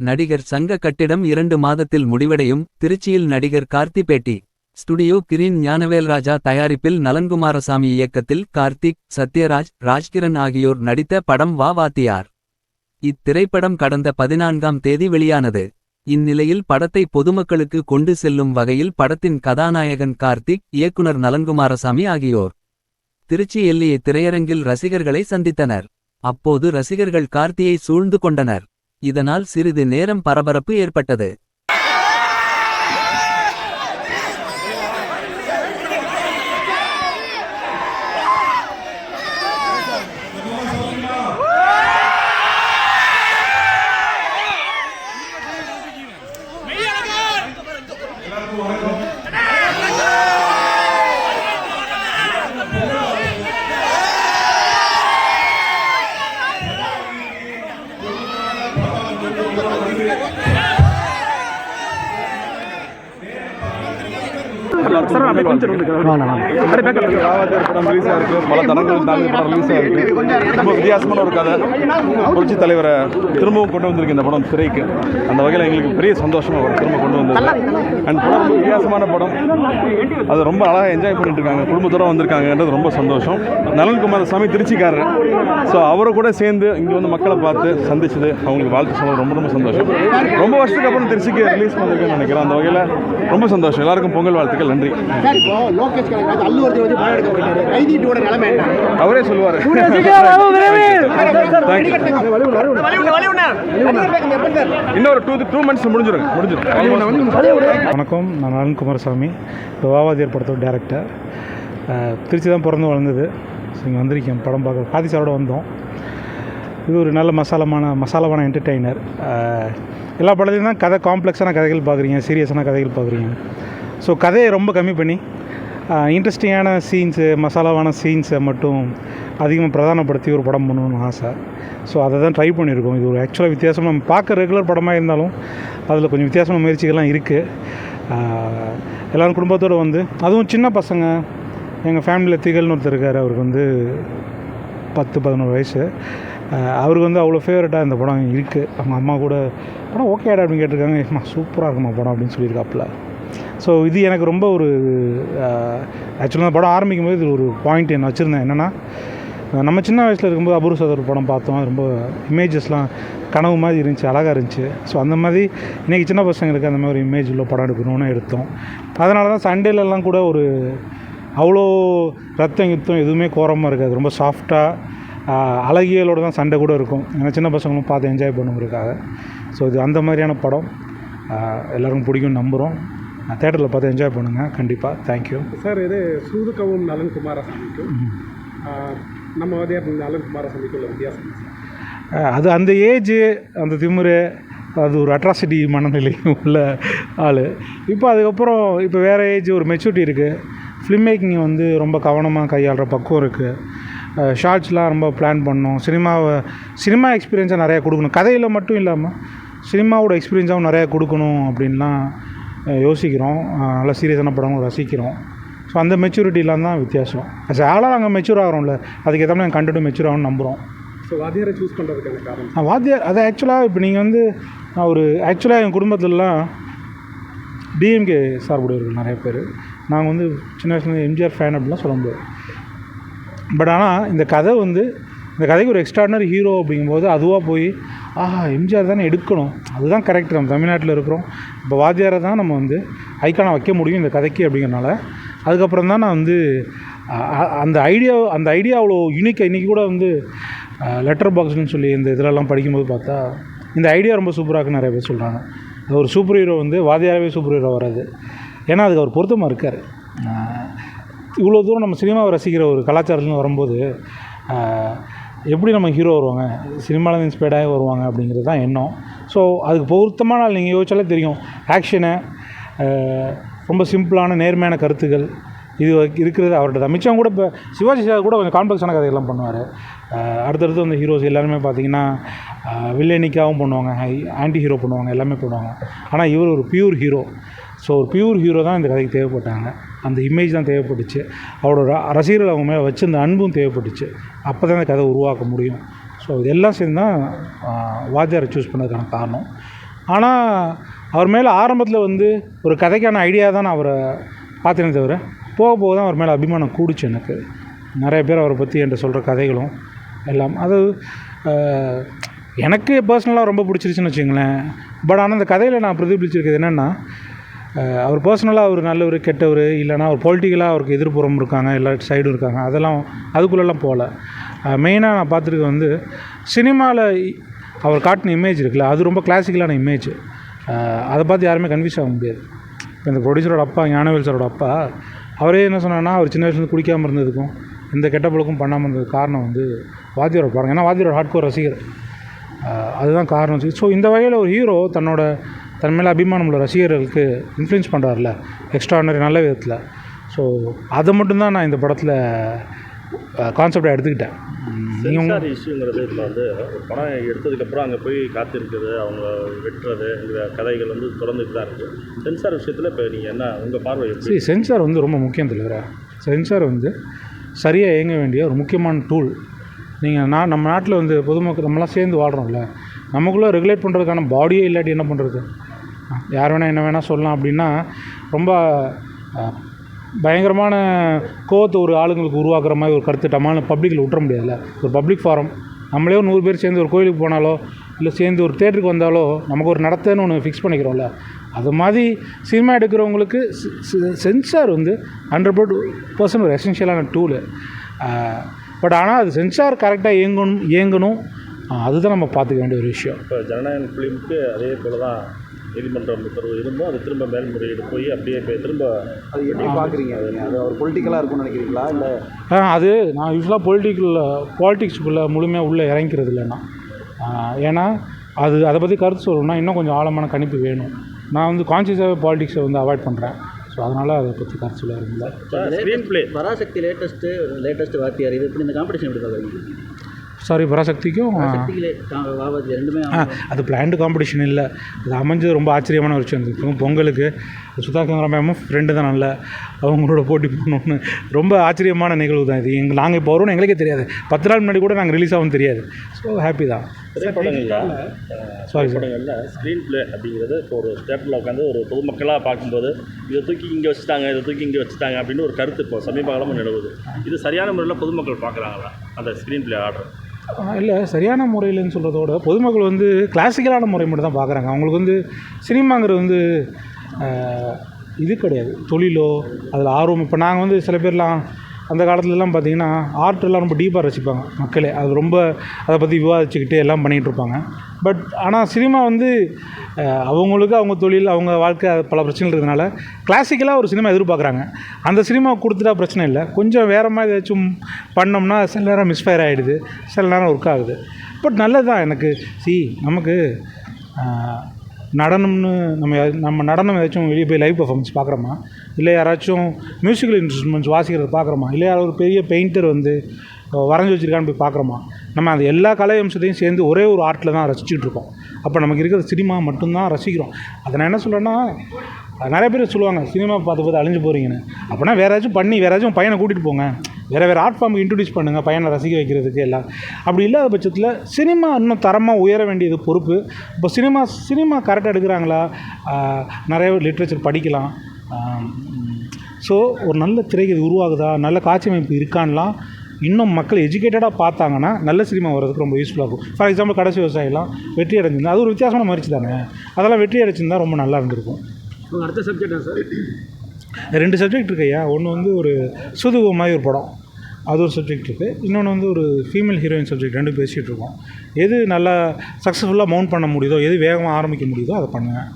நடிகர் சங்க கட்டிடம் 2 மாதத்தில் முடிவடையும். திருச்சியில் நடிகர் கார்த்தி பேட்டி. ஸ்டுடியோ கிரீன் ஞானவேல்ராஜா தயாரிப்பில் நலன்குமாரசாமி இயக்கத்தில் கார்த்திக், சத்யராஜ், ராஜ்கிரண் ஆகியோர் நடித்த படம் வா வாத்தியார். இத்திரைப்படம் கடந்த 14ஆம் தேதி வெளியானது. இந்நிலையில் படத்தை பொதுமக்களுக்கு கொண்டு செல்லும் வகையில் படத்தின் கதாநாயகன் கார்த்திக், இயக்குனர் நலன்குமாரசாமி ஆகியோர் திருச்சி எல்லியே திரையரங்கில் ரசிகர்களை சந்தித்தனர். அப்போது ரசிகர்கள் கார்த்தியை சூழ்ந்து கொண்டனர். இதனால் சிறிது நேரம் பரபரப்பு ஏற்பட்டது. ரொம்ப வித்தியாசமான ஒரு கதை. புரட்சி தலைவரை திரும்பவும் கொண்டு வந்திருக்கு இந்த படம் திரைக்கு. அந்த வகையில் எங்களுக்கு பெரிய சந்தோஷமா திரும்ப கொண்டு வந்தது. அண்ட் படம் ரொம்ப வித்தியாசமான படம். அது ரொம்ப அழகாக என்ஜாய் பண்ணிட்டு இருக்காங்க. குடும்பத்தோடு வந்திருக்காங்கன்றது ரொம்ப சந்தோஷம். நலன்குமாரசாமி திருச்சிக்காரர். ஸோ அவரை கூட சேர்ந்து இங்கே வந்து மக்களை பார்த்து சந்திச்சது, அவங்களுக்கு வாழ்த்து சொன்னது ரொம்ப ரொம்ப சந்தோஷம். ரொம்ப வருஷத்துக்கு அப்புறம் திருச்சிக்கு ரிலீஸ் பண்ணிருக்கேன்னு நினைக்கிறேன். அந்த வகையில் ரொம்ப சந்தோஷம். எல்லாருக்கும் பொங்கல் வாழ்த்துக்கள். நன்றி. அவரே சொல்லுவார். இன்னொரு 2 months முடிஞ்சிடும். வணக்கம், நான் நலன்குமாரசாமி, வா வாத்தியார் படத்தோட டேரக்டர். திருச்சி தான் பிறந்து வளர்ந்தது. ஸோ இங்கே வந்திருக்கேன் படம் பார்க்க. கார்த்தி சாரோட வந்தோம். இது ஒரு நல்ல மசாலாவான என்டர்டெய்னர். எல்லா படத்துலையும் தான் கதை காம்ப்ளெக்ஸான கதைகள் பார்க்குறீங்க, சீரியஸான கதைகள் பார்க்குறீங்க. ஸோ கதையை ரொம்ப கம்மி பண்ணி இன்ட்ரெஸ்டிங்கான சீன்ஸு, மசாலாவான சீன்ஸை மட்டும் அதிகமாக பிரதானப்படுத்தி ஒரு படம் பண்ணணும்னு ஆசை. ஸோ அதை தான் ட்ரை பண்ணியிருக்கோம். இது ஒரு ஆக்சுவலாக வித்தியாசமாக நம்ம பார்க்க ரெகுலர் படமாக இருந்தாலும் அதில் கொஞ்சம் வித்தியாசமான முயற்சிகள்லாம் இருக்குது. எல்லோரும் குடும்பத்தோடு வந்து, அதுவும் சின்ன பசங்க. எங்கள் ஃபேமிலியில் திகழ்னு ஒருத்தர் இருக்கார். அவருக்கு வந்து 10-11 வயசு. அவருக்கு வந்து அவ்வளோ ஃபேவரட்டாக இந்த படம் இருக்குது. அவங்க அம்மா கூட படம் ஓகே ஆடா அப்படின்னு கேட்டிருக்காங்க. சூப்பராக இருக்குமா படம் அப்படின்னு சொல்லியிருக்காப்புல. ஸோ இது எனக்கு ரொம்ப ஒரு ஆக்சுவலாக படம் ஆரம்பிக்கும் போது இது ஒரு பாயிண்ட் என்ன வச்சுருந்தேன். என்னென்னா, நம்ம சின்ன வயசில் இருக்கும்போது அபூர்வ சகோதரர் படம் பார்த்தோம். அது ரொம்ப இமேஜஸ்லாம் கனவு மாதிரி இருந்துச்சு, அழகாக இருந்துச்சு. ஸோ அந்த மாதிரி இன்றைக்கி சின்ன பசங்களுக்கு அந்த மாதிரி ஒரு இமேஜ் உள்ள படம் எடுக்கணும்னு எடுத்தோம். அதனால தான் சண்டேலலாம் கூட ஒரு அவ்வளோ ரத்தம் யுத்தம் எதுவுமே கோரமாக இருக்காது. ரொம்ப சாஃப்டாக அழகியலோடு தான் சண்டை கூட இருக்கும். ஏன்னா சின்ன பசங்களும் பார்த்து என்ஜாய் பண்ணுங்கிறதுக்காக. ஸோ இது அந்த மாதிரியான படம். எல்லோருக்கும் பிடிக்கும்னு நம்புகிறோம். தேட்டரில் பார்த்து என்ஜாய் பண்ணுங்கள் கண்டிப்பாக. Thank you sir. இது சூதுகவும் நலன்குமாரசாமிக்கும் நம்ம வாத்தியார் நலன்குமாரசாமிக்கும் உள்ள வித்தியாசம் அது அந்த ஏஜு, அந்த திமுரு, அது ஒரு அட்ராசிட்டி மனநிலை உள்ள ஆள். இப்போ அதுக்கப்புறம் இப்போ வேறு ஏஜ், ஒரு மெச்சூரிட்டி இருக்குது. ஃபிலிம் மேக்கிங் வந்து ரொம்ப கவனமாக கையாளுற பக்குவம் இருக்குது. ஷார்ட்ஸ்லாம் ரொம்ப பிளான் பண்ணணும். சினிமா எக்ஸ்பீரியன்ஸாக நிறையா கொடுக்கணும். கதையில் மட்டும் இல்லாமல் சினிமாவோட எக்ஸ்பீரியன்ஸாகவும் நிறையா கொடுக்கணும் அப்படின்லாம் யோசிக்கிறோம். நல்லா சீரியஸான படங்களும் ரசிக்கிறோம். ஸோ அந்த மெச்சூரிட்டிலாம் தான் வித்தியாசம். ஆளாக நாங்கள் மெச்சூர் ஆகிறோம்ல, அதுக்கேற்ற மாதிரி நாங்கள் கண்டிப்பாக மெச்சூர் ஆகும்னு நம்புகிறோம். ஸோ வாத்தியாரை சூஸ் பண்ணுறதுக்கான காரணம் வாத்தியார் அது ஆக்சுவலாக இப்போ நீங்கள் வந்து ஆக்சுவலாக எங்கள் குடும்பத்திலலாம் டிஎம்கே சார்புடையவர்கள் நிறைய பேர். நாங்கள் வந்து சின்ன வயசுலேருந்து எம்ஜிஆர் ஃபேன் அப்படிலாம் சொல்ல முடியாது. பட் ஆனால் இந்த கதைக்கு ஒரு எக்ஸ்ட்ராடினரி ஹீரோ அப்படிங்கும்போது அதுவாக போய் எம்ஜிஆர் தானே எடுக்கணும், அதுதான் கரெக்ட். நம்ம தமிழ்நாட்டில் இருக்கிறோம், இப்போ வாத்தியாரை தான் நம்ம வந்து ஐக்கானாக வைக்க முடியும் இந்த கதைக்கு அப்படிங்கிறனால அதுக்கப்புறம் தான் நான் வந்து அந்த ஐடியா அவ்வளோ யூனிக்காக. இன்றைக்கி கூட வந்து லெட்டர் பாக்ஸ்னு சொல்லி இந்த இதிலெல்லாம் படிக்கும்போது பார்த்தா இந்த ஐடியா ரொம்ப சூப்பராக இருக்குன்னு நிறைய பேர் சொல்கிறாங்க. ஒரு சூப்பர் ஹீரோ வந்து வாத்தியாராகவே சூப்பர் ஹீரோ வராது. ஏன்னா அதுக்கு அவர் பொருத்தமாக இருக்கார். இவ்வளோ தூரம் நம்ம சினிமாவை ரசிக்கிற ஒரு கலாச்சாரத்துலேருந்து வரும்போது எப்படி நம்ம ஹீரோ வருவாங்க, சினிமாவில் இன்ஸ்பயர்டாக வருவாங்க அப்படிங்கிறது தான் எண்ணம். ஸோ அதுக்கு பொருத்தமான நாள் நீங்கள் யோசிச்சாலே தெரியும். ஆக்ஷனை, ரொம்ப சிம்பிளான நேர்மையான கருத்துக்கள் இது இருக்கிறது அவர்கிட்ட தான். மிச்சம் கூட இப்போ சிவாஜி சார் கூட கொஞ்சம் காம்ப்ளெக்ஸான கதையெல்லாம் பண்ணுவார். அடுத்தடுத்து அந்த ஹீரோஸ் எல்லாருமே பார்த்திங்கன்னா வில்லனிக்காகவும் பண்ணுவாங்க, ஆன்டி ஹீரோ பண்ணுவாங்க, எல்லாமே பண்ணுவாங்க. ஆனால் இவர் ஒரு பியூர் ஹீரோ. ஸோ ஒரு பியூர் ஹீரோ தான் இந்த கதைக்கு தேவைப்பட்டாங்க. அந்த இமேஜ் தான் தேவைப்பட்டுச்சு. அவரோட ரசிகர்கள் அவங்க மேலே வச்சிருந்த அன்பும் தேவைப்பட்டுச்சு. அப்போ தான் இந்த கதை உருவாக்க முடியும். ஸோ இதெல்லாம் சேர்ந்து தான் வாத்தியாரை சூஸ் பண்ணதுக்கான காரணம். ஆனால் அவர் மேலே ஆரம்பத்தில் வந்து ஒரு கதைக்கான ஐடியா தான் நான் அவரை பார்த்தேனே தவிர போக போக தான் அவர் மேலே அபிமானம் கூடிச்சு எனக்கு. நிறைய பேர் அவரை பற்றி என்கிட்ட சொல்கிற கதைகளும் எல்லாம் அது எனக்கு பர்சனலாக ரொம்ப பிடிச்சிருச்சுன்னு வச்சுங்களேன். பட் ஆனால் அந்த கதையில் நான் பிரதிபலிச்சிருக்கிறது என்னென்னா, அவர் பர்சனலாக அவர் நல்லவர் கெட்டவர் இல்லைனா அவர் பொலிட்டிக்கலாக அவருக்கு எதிர்ப்புறம் இருக்காங்க எல்லா சைடும் இருக்காங்க, அதெல்லாம் அதுக்குள்ளெல்லாம் போகல. மெயினாக நான் பார்த்துருக்க வந்து சினிமாவில் அவர் காட்டின இமேஜ் இருக்குல்ல, அது ரொம்ப கிளாசிக்கலான இமேஜ். அதை பார்த்து யாருமே கன்ஃபியூஸ் ஆக முடியாது. இப்போ இந்த ப்ரொடியூசரோட அப்பா ஞானவேல் சாரோட அப்பா அவரே என்ன சொன்னான்னா, அவர் சின்ன வயசுலேருந்து குடிக்காமல் இருந்ததுக்கும் இந்த கெட்ட பழக்கம் பண்ணாமல் இருந்தது காரணம் வந்து வாத்தியாரோட படம். ஏன்னா வாத்தியாரோட ஹார்ட்கோர் ரசிகர், அதுதான் காரணம். ஸோ இந்த வகையில் ஒரு ஹீரோ தன் மேலே அபிமானம் உள்ள ரசிகர்களுக்கு இன்ஃப்ளூயன்ஸ் பண்ணுறாருல எக்ஸ்ட்ரானரி நல்ல விதத்தில். ஸோ அதை மட்டும்தான் நான் இந்த படத்தில் கான்செப்டாக எடுத்துக்கிட்டேன். சென்சார் இஷ்யூங்கிறது இப்போ வந்து படம் எடுத்ததுக்கப்புறம் அங்கே போய் காத்திருக்குது, அவங்க வெட்டுறது, இந்த கதைகள் வந்து தொடர்ந்துட்டு தான் இருக்குது. சென்சார் விஷயத்தில் இப்போ நீங்கள் என்ன உங்கள் பார்வை? சென்சார் வந்து ரொம்ப முக்கியம் தலைவரா. சென்சார் வந்து சரியாக இயங்க வேண்டிய ஒரு முக்கியமான டூல். நீங்கள் நம்ம நாட்டில் வந்து பொதுமக்கள் நம்மளாம் சேர்ந்து வாழ்கிறோம்ல, நமக்குள்ளே ரெகுலேட் பண்ணுறதுக்கான பாடியே இல்லாட்டி என்ன பண்ணுறது? யார் வேணால் என்ன வேணால் சொல்லலாம் அப்படின்னா ரொம்ப பயங்கரமான கோவத்தை ஒரு ஆளுங்களுக்கு உருவாக்குற மாதிரி ஒரு கருத்து டமான பப்ளிக்கில் விட்டுற முடியாதுல்ல. ஒரு பப்ளிக் ஃபாரம் நம்மளே ஒரு 100 பேர் சேர்ந்து ஒரு கோயிலுக்கு போனாலோ இல்லை சேர்ந்து ஒரு தேட்டருக்கு வந்தாலோ நமக்கு ஒரு நடத்தைன்னு ஒன்று ஃபிக்ஸ் பண்ணிக்கிறோம்ல. அது மாதிரி சினிமா எடுக்கிறவங்களுக்கு சென்சார் வந்து 100% ஒரு எசென்ஷியலான டூலு. பட் ஆனால் அது சென்சார் கரெக்டாக இயங்கணும், அதுதான் நம்ம பார்த்துக்க வேண்டிய ஒரு விஷயம். இப்போ ஜனநாயக ஃபிலிமுக்கு அதே போல் தான் நீதிமன்றம் உத்தரவு இருந்தும் அது திரும்ப மேல்முறையீடு போய் அப்படியே போய் திரும்ப அது எப்படி பார்க்குறீங்க? அது அவர் பொலிட்டிக்கலாக இருக்கும்னு நினைக்கிறீங்களா? இல்லை அது நான் யூஸ்வலாக பாலிட்டிக்ஸுக்குள்ளே முழுமையாக உள்ளே இறங்கிறது இல்லைண்ணா. ஏன்னா அதை பற்றி கருத்து சொல்லணும்னா இன்னும் கொஞ்சம் ஆழமான கணிப்பு வேணும். நான் வந்து கான்சியஸாகவே பாலிட்டிக்ஸை வந்து அவாய்ட் பண்ணுறேன். ஸோ அதனால் அதை பற்றி கருத்து சொல்ல இருந்தேன். ஸ்க்ரீன் பிளே பராசக்தி லேட்டஸ்ட்டு வாத்தியார், இது எப்படி இந்த காம்படிஷன் எப்படி பார்க்குறீங்க? சாரி, பராசக்திக்கும் ரெண்டுமே அது பிளான்டு காம்படிஷன் இல்லை, அது அமைஞ்சது ரொம்ப ஆச்சரியமான ஒரு விஷயம். இப்போ பொங்கலுக்கு சுதா கேமரா மேமும் ஃப்ரெண்டு தான் நல்ல அவங்களோட போட்டி போடணுன்னு ரொம்ப ஆச்சரியமான நிகழ்வு தான் இது. நாங்கள் இப்போ வருவோம்னு எங்களுக்கே தெரியாது. 10 நாள் முன்னாடி கூட நாங்கள் ரிலீஸ் ஆகும் தெரியாது. ஸோ ஹாப்பி தான். திரைப்படங்களில் சாரி ஸ்க்ரீன் பிளே அப்படிங்கிறது இப்போ ஒரு தேட்டரில் உட்காந்து ஒரு பொதுமக்களாக பார்க்கும்போது இதை தூக்கி இங்கே வச்சுட்டாங்க அப்படின்னு ஒரு கருத்து இப்போ சமீப காலமாக நிலவுது. இது சரியான முறையில் பொதுமக்கள் பார்க்குறாங்களா அந்த ஸ்க்ரீன் பிளே ஆர்டர்? இல்லை, சரியான முறையில்னு சொல்கிறதோட பொதுமக்கள் வந்து கிளாசிக்கலான முறை மட்டும் தான் பார்க்குறாங்க. அவங்களுக்கு வந்து சினிமாங்கிறது வந்து இது கிடையாது, தொழிலோ அதில் ஆர்வம். இப்போ நாங்கள் வந்து சில பேர்லாம் அந்த காலத்துலலாம் பார்த்திங்கன்னா ஆர்ட்டெல்லாம் ரொம்ப டீப்பாக ரசிப்பாங்க மக்களே. அது ரொம்ப அதை பற்றி விவாதிச்சுக்கிட்டு எல்லாம் பண்ணிகிட்டு இருப்பாங்க. பட் ஆனால் சினிமா வந்து அவங்களுக்கு அவங்க தொழில் அவங்க வாழ்க்கை பல பிரச்சனைகள் இருக்கிறதுனால கிளாசிக்கலாக ஒரு சினிமா எதிர்பார்க்குறாங்க. அந்த சினிமா கொடுத்துட்டா பிரச்சனை இல்லை, கொஞ்சம் வேறு மாதிரி ஏதாச்சும் பண்ணோம்னா சில நேரம் மிஸ்ஃபயர் ஆகிடுது, சில நேரம் ஒர்க் ஆகுது. பட் நல்லது தான் எனக்கு. நமக்கு நடனம்னு நம்ம நடனம் ஏதாச்சும் வெளியே போய் லைவ் பர்ஃபார்மன்ஸ் பார்க்குறோமா, இல்லை யாராச்சும் மியூசிக்கல் இன்ஸ்ட்ருமெண்ட்ஸ் வாசிக்கிறது பார்க்குறோமா, இல்லை யாராவது ஒரு பெரிய பெயிண்டர் வந்து வரைஞ்சி வச்சுருக்கான்னு போய் பார்க்குறோமா, நம்ம அது எல்லா கலை அம்சத்தையும் சேர்ந்து ஒரே ஒரு ஆர்ட்டில் தான் ரசிச்சுட்டு இருக்கோம். அப்போ நமக்கு இருக்கிற சினிமா மட்டும்தான் ரசிக்கிறோம். அதை நான் என்ன சொல்கிறேன்னா, நிறைய பேர் சொல்லுவாங்க சினிமா பார்த்து அழிஞ்சு போகிறீங்கன்னு. அப்படின்னா வேறு ஏதாச்சும் பையனை கூட்டிகிட்டு போங்க, வேறு ஆர்ட் ஃபார்முக்கு இன்ட்ரடியூஸ் பண்ணுங்கள் பையனை ரசிக்க வைக்கிறதுக்கு எல்லாம். அப்படி இல்லாத பட்சத்தில் சினிமா இன்னும் தரமாக உயர வேண்டியது பொறுப்பு. இப்போ சினிமா கரெக்டாக எடுக்கிறாங்களா, நிறைய லிட்ரேச்சர் படிக்கலாம். ஸோ ஒரு நல்ல திரைக்கு இது உருவாகுதா, நல்ல காட்சி அமைப்பு இருக்கான்லாம் இன்னும் மக்கள் எஜுகேட்டடாக பார்த்தாங்கன்னா நல்ல சினிமா வர்றதுக்கு ரொம்ப யூஸ்ஃபுல்லாக இருக்கும். ஃபார் எக்ஸாம்பிள் கடைசி விவசாயம்லாம் வெற்றி அடைஞ்சிருந்தா அது ஒரு வித்தியாசமான முயற்சி தானே, அதெல்லாம் வெற்றி அடைச்சிருந்தால் ரொம்ப நல்லா இருந்திருக்கும். அடுத்த சப்ஜெக்டா சார்? 2 சப்ஜெக்ட் இருக்குய்யா. ஒன்று வந்து ஒரு சுதுகு மாதிரி ஒரு படம், அது ஒரு சப்ஜெக்ட் இருக்குது. இன்னொன்று வந்து ஒரு ஃபீமேல் ஹீரோயின் சப்ஜெக்ட், 2 பேசிகிட்டு இருக்கோம். எது நல்லா சக்ஸஸ்ஃபுல்லாக மவுண்ட் பண்ண முடியுதோ, எது வேகமாக ஆரம்பிக்க முடியுதோ அதை பண்ணுவேன்.